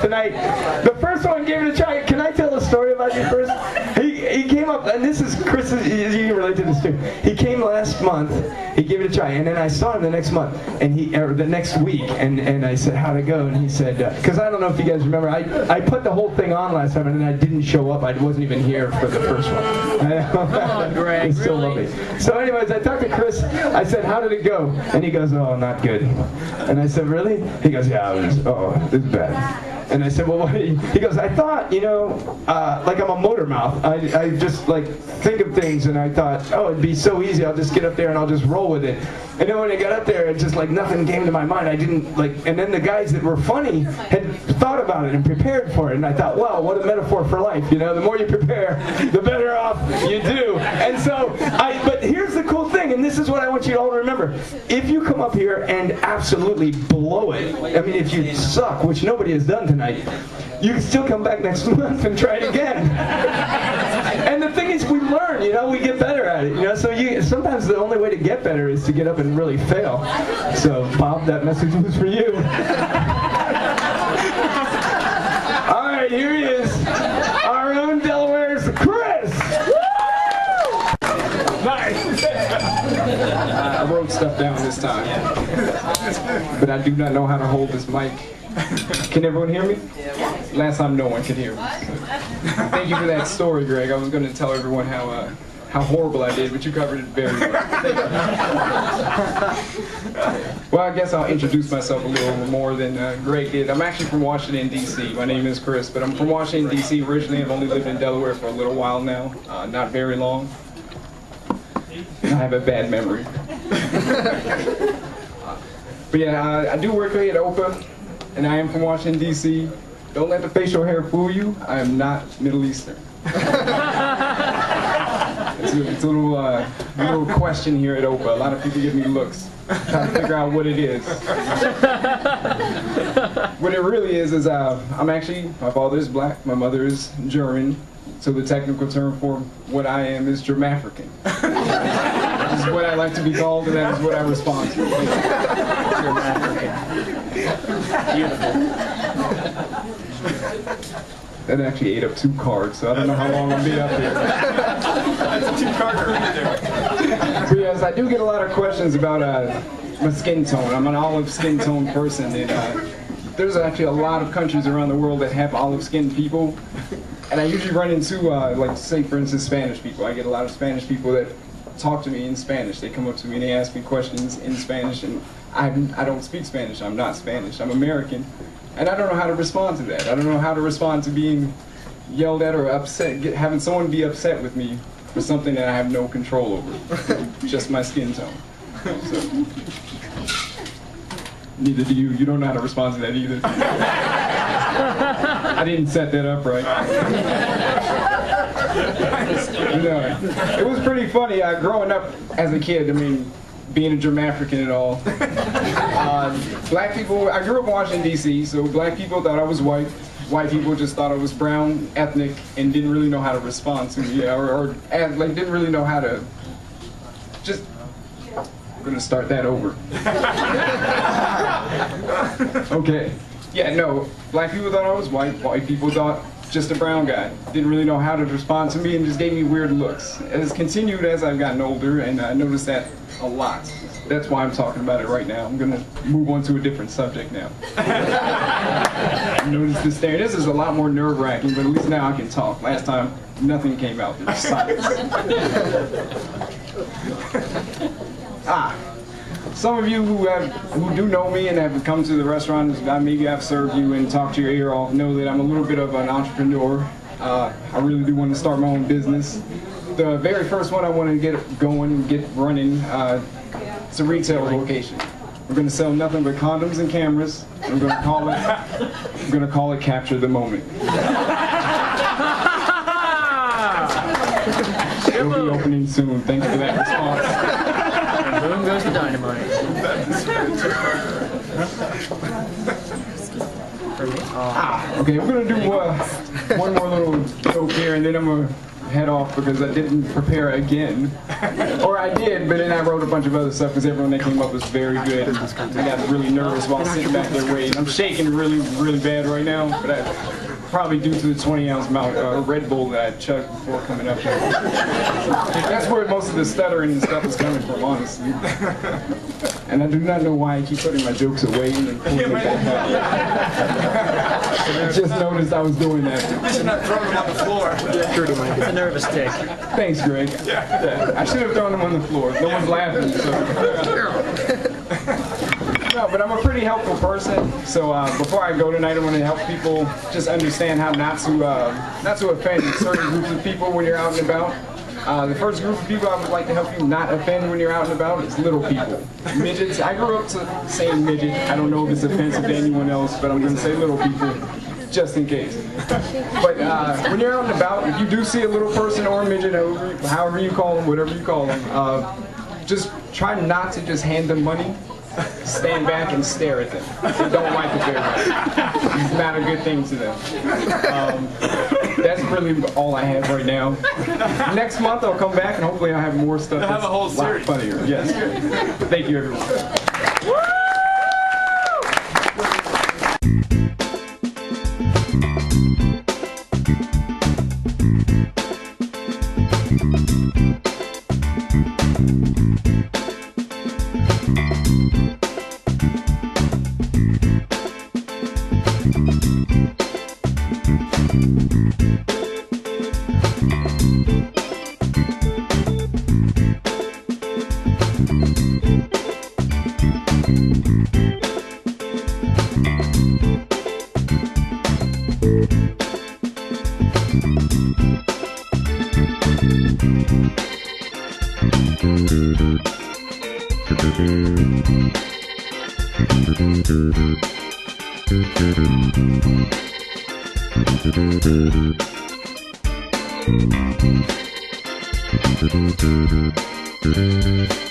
Tonight. The first one gave it a try. Can I tell a story about you first? He came up, and this is Chris, you can relate to this too. He came last month, he gave it a try, and then I saw him the next month, and the next week, and I said, how'd it go? And he said, because I don't know if you guys remember, I put the whole thing on last time, and then I didn't show up. I wasn't even here for the first one. Come on, Greg, still really? love me. So anyways, I talked to Chris, I said, how did it go? And he goes, oh, not good. And I said, really? He goes, yeah, it was bad. And I said, well, what? He goes, I thought, like I'm a motor mouth. I just like think of things, and I thought, oh, it'd be so easy. I'll just get up there and I'll just roll with it. And then when I got up there, it just like nothing came to my mind. I didn't like, and then the guys that were funny had thought about it and prepared for it. And I thought, well, what a metaphor for life. The more you prepare, the better off you do. And so, but here's the cool thing, and this is what I want you all to remember. If you come up here and absolutely blow it, I mean, if you suck, which nobody has done tonight, you can still come back next month and try it again. And the thing is, we learn, we get better at it, so sometimes the only way to get better is to get up and really fail. So, Bob, that message was for you. All right, here he is, our own Delaware's Chris. Nice. I wrote stuff down this time, but I do not know how to hold this mic. Can everyone hear me? Last time no one could hear me. Thank you for that story, Greg. I was going to tell everyone how horrible I did, but you covered it very well. Well, I guess I'll introduce myself a little more than Greg did. I'm actually from Washington, D.C. My name is Chris, but I'm from Washington, D.C. originally. I've only lived in Delaware for a little while now, not very long. I have a bad memory. But yeah, I do work here at OPA. And I am from Washington, D.C. Don't let the facial hair fool you. I am not Middle Eastern. It's a little question here at OPA. A lot of people give me looks, trying to figure out what it is. What it really is I'm actually, my father is black, my mother is German, so the technical term for what I am is Germafrican. This is what I like to be called, and that is what I respond to. Beautiful. That actually ate up 2 cards, so I don't know how long I'll be up here. That's a 2-carder right there. But yes, I do get a lot of questions about my skin tone. I'm an olive skin tone person, and there's actually a lot of countries around the world that have olive-skinned people. And I usually run into, like, say, for instance, Spanish people. I get a lot of Spanish people that talk to me in Spanish. They come up to me and they ask me questions in Spanish, and I don't speak Spanish. I'm not Spanish. I'm American. And I don't know how to respond to that. I don't know how to respond to being yelled at or upset, having someone be upset with me for something that I have no control over. Just my skin tone. So, neither do you. You don't know how to respond to that either. I didn't set that up right. No, it was pretty funny growing up as a kid. I mean, being a Germafrican and all. Black people, I grew up in Washington, D.C., so black people thought I was white. White people just thought I was brown, ethnic, and didn't really know how to respond to me, or didn't really know how to just... I'm going to start that over. Okay. Yeah, no, black people thought I was white. White people thought just a brown guy. Didn't really know how to respond to me and just gave me weird looks. It has continued as I've gotten older, and I noticed that a lot. That's why I'm talking about it right now. I'm going to move on to a different subject now. Notice this there. This is a lot more nerve-wracking, but at least now I can talk. Last time, nothing came out. There was silence. Some of you who do know me and have come to the restaurant, maybe I've served you and talked to your ear off, know that I'm a little bit of an entrepreneur. I really do want to start my own business. The very first one I want to get going and get running, it's a retail location. We're going to sell nothing but condoms and cameras. We're going to call it Capture the Moment. happening soon. Thanks for that response. And boom goes the dynamite. Okay, we're gonna do one more little joke here, and then I'm gonna head off because I didn't prepare again. Or I did, but then I wrote a bunch of other stuff because everyone that came up was very good. I got really nervous while sitting back there waiting. I'm shaking really, really bad right now, but probably due to the 20-ounce Red Bull that I chugged before coming up here. That's where most of the stuttering and stuff is coming from, honestly. And I do not know why I keep putting my jokes away and then pulling them back out. I just noticed I was doing that. You should not throw them on the floor. It's a nervous tick. Thanks, Greg. Yeah. I should have thrown them on the floor. No one's laughing, so. No, but I'm a pretty helpful person. So before I go tonight, I want to help people just understand how not to offend certain groups of people when you're out and about. The first group of people I would like to help you not offend when you're out and about is little people. Midgets. I grew up saying midget. I don't know if it's offensive to anyone else, but I'm going to say little people, just in case. But when you're out and about, if you do see a little person or a midget, however you call them, whatever you call them, just try not to just hand them money. Stand back and stare at them. They don't like it very much. It's not a good thing to them. That's really all I have right now. Next month I'll come back and hopefully I'll have more stuff that's have a whole series. lot funnier. Yes. Thank you, everyone. Thank you.